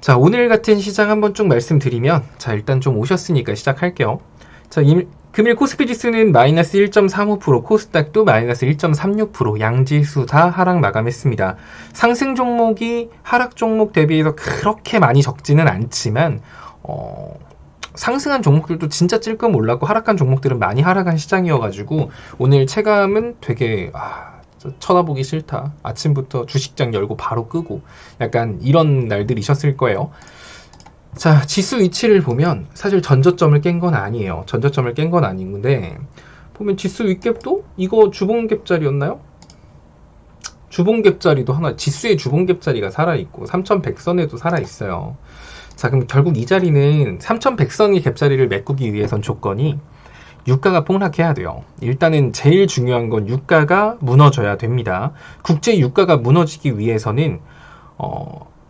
자, 오늘 같은 시장 한번 쭉 말씀드리면, 자, 일단 좀 오셨으니까 시작할게요. 자, 금일 코스피 지수는 마이너스 1.35%, 코스닥도 마이너스 1.36%, 양지수 다 하락 마감했습니다. 상승 종목이 하락 종목 대비해서 그렇게 많이 적지는 않지만, 상승한 종목들도 진짜 찔끔 올랐고, 하락한 종목들은 많이 하락한 시장이어가지고, 오늘 체감은 되게, 쳐다보기 싫다. 아침부터 주식장 열고 바로 끄고 약간 이런 날들이셨을 거예요. 자, 지수 위치를 보면 사실 전저점을 깬 건 아니에요. 전저점을 깬 건 아닌데 보면 지수 윗갭도 이거 주봉갭자리였나요? 주봉갭자리도 하나, 지수의 주봉갭자리가 살아있고 3100선에도 살아있어요. 자, 그럼 결국 이 자리는 3100선의 갭자리를 메꾸기 위해선 조건이 유가가 폭락해야 돼요. 일단은 제일 중요한 건 유가가 무너져야 됩니다. 국제 유가가 무너지기 위해서는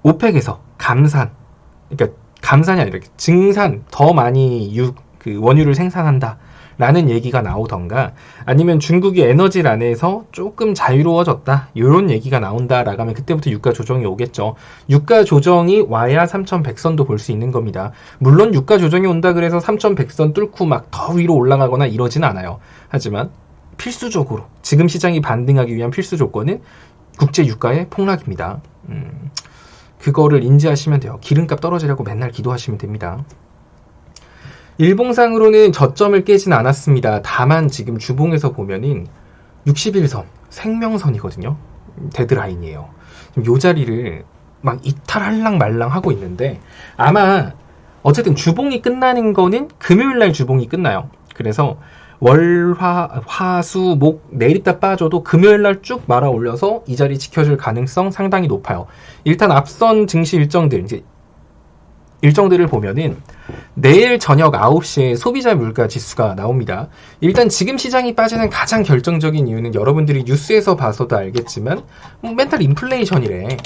오펙에서 감산, 그러니까 감산이 아니라 증산, 더 많이 원유를 생산한다 라는 얘기가 나오던가, 아니면 중국이 에너지란에서 조금 자유로워졌다 이런 얘기가 나온다라고 하면 그때부터 유가 조정이 오겠죠. 유가 조정이 와야 3100선도 볼 수 있는 겁니다. 물론 유가 조정이 온다 그래서 3100선 뚫고 막 더 위로 올라가거나 이러진 않아요. 하지만 필수적으로 지금 시장이 반등하기 위한 필수 조건은 국제 유가의 폭락입니다. 그거를 인지하시면 돼요. 기름값 떨어지라고 맨날 기도하시면 됩니다. 일봉상으로는 저점을 깨진 않았습니다. 다만 지금 주봉에서 보면은 61선, 생명선이거든요. 데드라인이에요. 지금 이 자리를 막 이탈할랑 말랑 하고 있는데, 아마 어쨌든 주봉이 끝나는 거는 금요일날 주봉이 끝나요. 그래서 월, 화, 수, 목 내리다 빠져도 금요일날 쭉 말아 올려서 이 자리 지켜줄 가능성 상당히 높아요. 일단 앞선 증시 일정들을 보면은 내일 저녁 9시에 소비자 물가 지수가 나옵니다. 일단 지금 시장이 빠지는 가장 결정적인 이유는 여러분들이 뉴스에서 봐서도 알겠지만 맨날 인플레이션이래.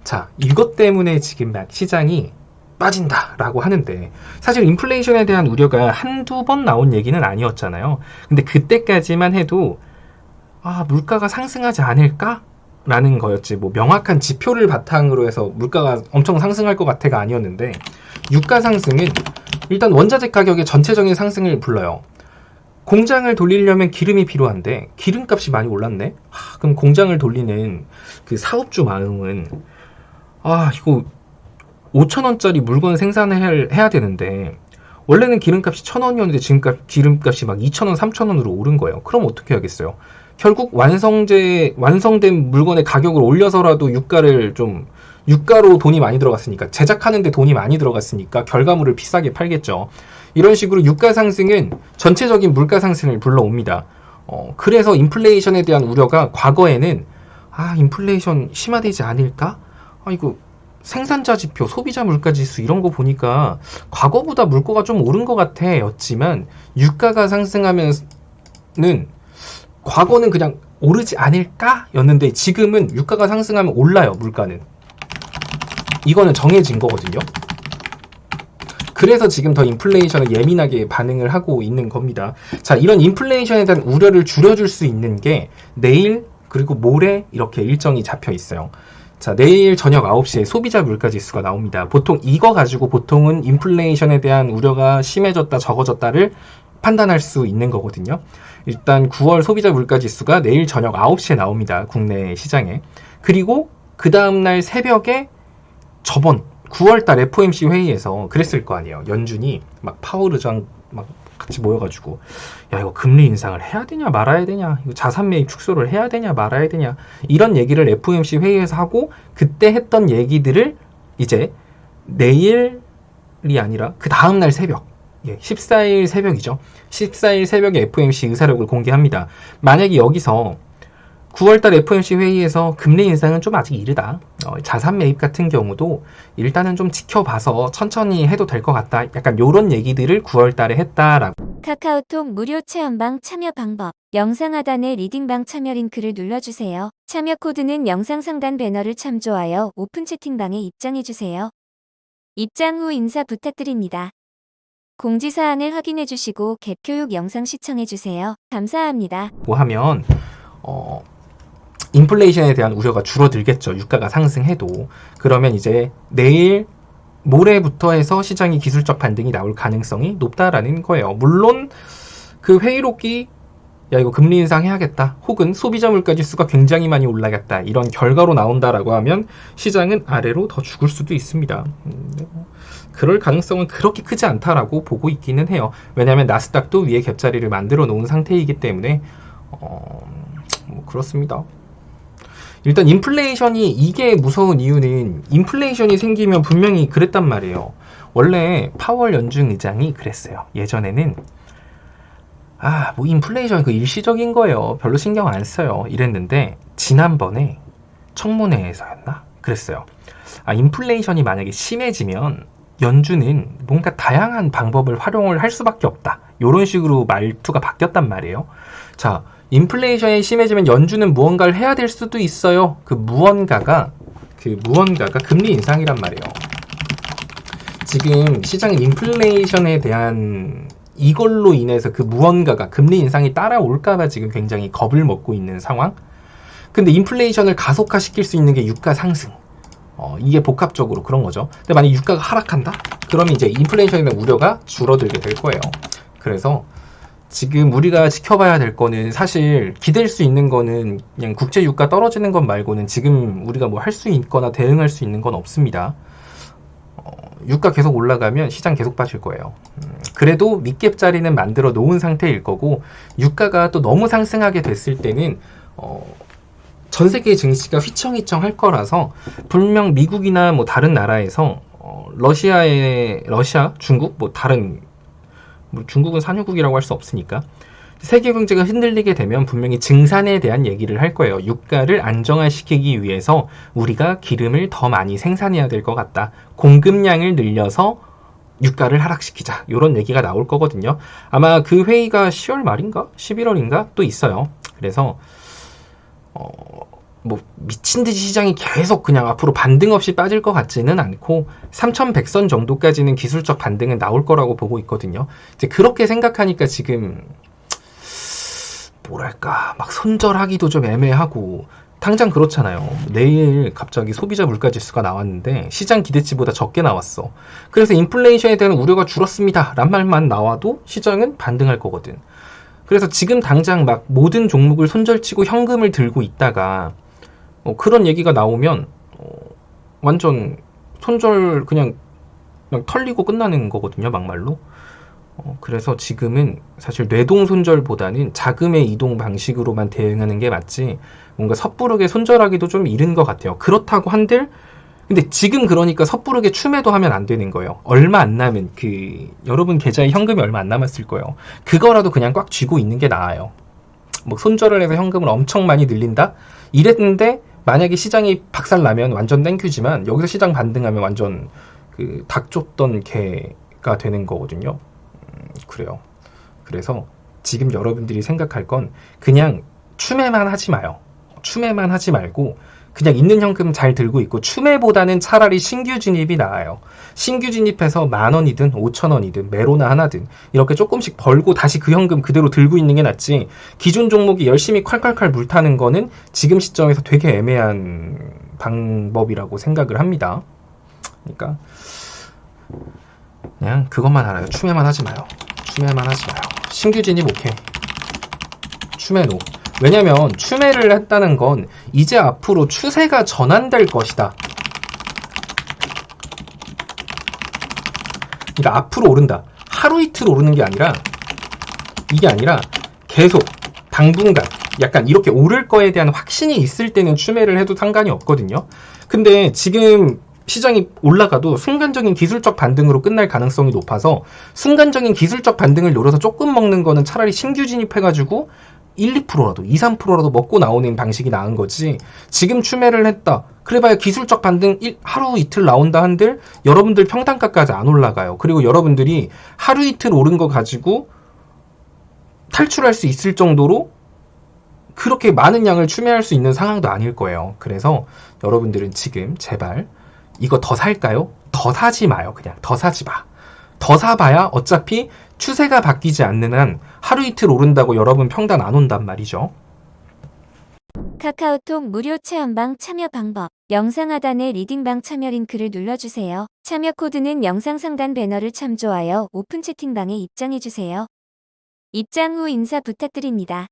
자, 이것 때문에 지금 막 시장이 빠진다라고 하는데, 사실 인플레이션에 대한 우려가 한두 번 나온 얘기는 아니었잖아요. 근데 그때까지만 해도 물가가 상승하지 않을까? 라는 거였지, 뭐 명확한 지표를 바탕으로 해서 물가가 엄청 상승할 것 같아가 아니었는데, 유가 상승은 일단 원자재 가격의 전체적인 상승을 불러요. 공장을 돌리려면 기름이 필요한데 기름값이 많이 올랐네. 그럼 공장을 돌리는 그 사업주 마음은 이거 5,000원짜리 물건 생산을 해야 되는데 원래는 기름값이 1,000원이었는데 지금 기름값이 막 2,000원, 3,000원으로 오른 거예요. 그럼 어떻게 하겠어요? 결국 완성된 물건의 가격을 올려서라도 유가로 돈이 많이 들어갔으니까, 제작하는데 돈이 많이 들어갔으니까 결과물을 비싸게 팔겠죠. 이런 식으로 유가 상승은 전체적인 물가 상승을 불러옵니다. 그래서 인플레이션에 대한 우려가 과거에는 인플레이션 심화되지 않을까? 이거 생산자 지표, 소비자 물가 지수 이런 거 보니까 과거보다 물가가 좀 오른 것 같아 였지만, 유가가 상승하면은 과거는 그냥 오르지 않을까 였는데 지금은 유가가 상승하면 올라요. 물가는 이거는 정해진 거거든요. 그래서 지금 더 인플레이션을 예민하게 반응을 하고 있는 겁니다. 자, 이런 인플레이션에 대한 우려를 줄여줄 수 있는 게 내일 그리고 모레 이렇게 일정이 잡혀 있어요. 자, 내일 저녁 9시에 소비자 물가 지수가 나옵니다. 보통 이거 가지고 보통은 인플레이션에 대한 우려가 심해졌다 적어졌다를 판단할 수 있는 거거든요. 일단 9월 소비자 물가 지수가 내일 저녁 9시에 나옵니다. 국내 시장에. 그리고 그 다음날 새벽에 저번 9월달 FOMC 회의에서 그랬을 거 아니에요. 연준이 막 파월 의장 막 같이 모여가지고 이거 금리 인상을 해야 되냐 말아야 되냐, 이거 자산 매입 축소를 해야 되냐 말아야 되냐, 이런 얘기를 FOMC 회의에서 하고, 그때 했던 얘기들을 이제 내일이 아니라 그 다음날 새벽, 14일 새벽이죠. 14일 새벽에 FOMC 의사록을 공개합니다. 만약에 여기서 9월달 FOMC 회의에서 금리 인상은 좀 아직 이르다, 자산 매입 같은 경우도 일단은 좀 지켜봐서 천천히 해도 될 것 같다, 약간 요런 얘기들을 9월달에 했다라고. 카카오톡 무료 체험방 참여 방법. 영상 하단에 리딩방 참여 링크를 눌러주세요. 참여 코드는 영상 상단 배너를 참조하여 오픈 채팅방에 입장해주세요. 입장 후 인사 부탁드립니다. 공지사항을 확인해주시고 갭 교육 영상 시청해주세요. 감사합니다. 하면 인플레이션에 대한 우려가 줄어들겠죠. 유가가 상승해도. 그러면 이제 내일 모레부터 해서 시장이 기술적 반등이 나올 가능성이 높다라는 거예요. 물론 그 회의록이 야 이거 금리 인상해야겠다 혹은 소비자 물가지수가 굉장히 많이 올라갔다 이런 결과로 나온다라고 하면 시장은 아래로 더 죽을 수도 있습니다. 그럴 가능성은 그렇게 크지 않다라고 보고 있기는 해요. 왜냐하면 나스닥도 위에 갭자리를 만들어 놓은 상태이기 때문에 뭐 그렇습니다. 일단 인플레이션이 이게 무서운 이유는 인플레이션이 생기면 분명히 그랬단 말이에요. 원래 파월 연준 의장이 그랬어요. 예전에는 뭐 인플레이션 그 일시적인 거예요. 별로 신경 안 써요. 이랬는데 지난번에 청문회에서였나? 그랬어요. 인플레이션이 만약에 심해지면 연준은 뭔가 다양한 방법을 활용을 할 수밖에 없다. 이런 식으로 말투가 바뀌었단 말이에요. 자, 인플레이션이 심해지면 연준은 무언가를 해야 될 수도 있어요. 그 무언가가 금리 인상이란 말이에요. 지금 시장은 인플레이션에 대한 이걸로 인해서 그 무언가가 금리 인상이 따라올까봐 지금 굉장히 겁을 먹고 있는 상황. 근데 인플레이션을 가속화시킬 수 있는 게 유가 상승. 이게 복합적으로 그런 거죠. 근데 만약 유가가 하락한다? 그러면 이제 인플레이션에 대한 우려가 줄어들게 될 거예요. 그래서 지금 우리가 지켜봐야 될 거는 사실 기댈 수 있는 거는 그냥 국제 유가 떨어지는 것 말고는 지금 우리가 뭐 할 수 있거나 대응할 수 있는 건 없습니다. 유가 계속 올라가면 시장 계속 빠질 거예요. 그래도 밑갭자리는 만들어 놓은 상태일 거고 유가가 또 너무 상승하게 됐을 때는 전 세계 증시가 휘청휘청 할 거라서 분명 미국이나 뭐 다른 나라에서 러시아, 중국 뭐 다른 중국은 산유국이라고 할 수 없으니까 세계 경제가 흔들리게 되면 분명히 증산에 대한 얘기를 할 거예요. 유가를 안정화시키기 위해서 우리가 기름을 더 많이 생산해야 될 것 같다. 공급량을 늘려서 유가를 하락시키자. 이런 얘기가 나올 거거든요. 아마 그 회의가 10월 말인가? 11월인가? 또 있어요. 그래서 뭐 미친듯이 시장이 계속 그냥 앞으로 반등 없이 빠질 것 같지는 않고 3100선 정도까지는 기술적 반등은 나올 거라고 보고 있거든요. 이제 그렇게 생각하니까 지금 뭐랄까 막 손절하기도 좀 애매하고 당장 그렇잖아요. 내일 갑자기 소비자 물가지수가 나왔는데 시장 기대치보다 적게 나왔어. 그래서 인플레이션에 대한 우려가 줄었습니다 란 말만 나와도 시장은 반등할 거거든. 그래서 지금 당장 막 모든 종목을 손절치고 현금을 들고 있다가 그런 얘기가 나오면 완전 손절 그냥 털리고 끝나는 거거든요, 막말로. 그래서 지금은 사실 뇌동 손절보다는 자금의 이동 방식으로만 대응하는 게 맞지 뭔가 섣부르게 손절하기도 좀 이른 것 같아요. 그렇다고 한들 근데 지금 그러니까 섣부르게 추매도 하면 안 되는 거예요. 얼마 안 남은 여러분 계좌에 현금이 얼마 안 남았을 거예요. 그거라도 그냥 꽉 쥐고 있는 게 나아요. 뭐 손절을 해서 현금을 엄청 많이 늘린다? 이랬는데 만약에 시장이 박살나면 완전 땡큐지만 여기서 시장 반등하면 완전 닭 쫓던 개가 되는 거거든요. 그래요. 그래서 지금 여러분들이 생각할 건 그냥 추매만 하지 마요. 추매만 하지 말고 그냥 있는 현금 잘 들고 있고 추매보다는 차라리 신규 진입이 나아요. 신규 진입해서 10,000원이든 5,000원이든 메로나 하나든 이렇게 조금씩 벌고 다시 그 현금 그대로 들고 있는 게 낫지 기존 종목이 열심히 콸콸콸 물타는 거는 지금 시점에서 되게 애매한 방법이라고 생각을 합니다. 그러니까 그냥 그것만 알아요. 추매만 하지 마요. 추매만 하지 마요. 신규 진입 오케이. 추매 노. 왜냐면 추매를 했다는 건 이제 앞으로 추세가 전환될 것이다. 그러니까 앞으로 오른다. 하루 이틀 오르는 게 아니라 이게 아니라 계속 당분간 약간 이렇게 오를 거에 대한 확신이 있을 때는 추매를 해도 상관이 없거든요. 근데 지금 시장이 올라가도 순간적인 기술적 반등으로 끝날 가능성이 높아서 순간적인 기술적 반등을 노려서 조금 먹는 거는 차라리 신규 진입해가지고 1, 2%라도 2, 3%라도 먹고 나오는 방식이 나은 거지. 지금 추매를 했다. 그래봐야 기술적 반등 하루 이틀 나온다 한들 여러분들 평단가까지 안 올라가요. 그리고 여러분들이 하루 이틀 오른 거 가지고 탈출할 수 있을 정도로 그렇게 많은 양을 추매할 수 있는 상황도 아닐 거예요. 그래서 여러분들은 지금 제발 이거 더 살까요? 더 사지 마요. 그냥 더 사지 마. 더 사봐야 어차피 추세가 바뀌지 않는 한 하루 이틀 오른다고 여러분 평단 안 온단 말이죠. 카카오톡 무료 체험방 참여 방법. 영상 하단의 리딩방 참여 링크를 눌러주세요. 참여 코드는 영상 상단 배너를 참조하여 오픈 채팅방에 입장해주세요. 입장 후 인사 부탁드립니다.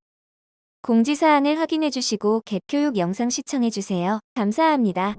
공지사항을 확인해주시고 갭 교육 영상 시청해주세요. 감사합니다.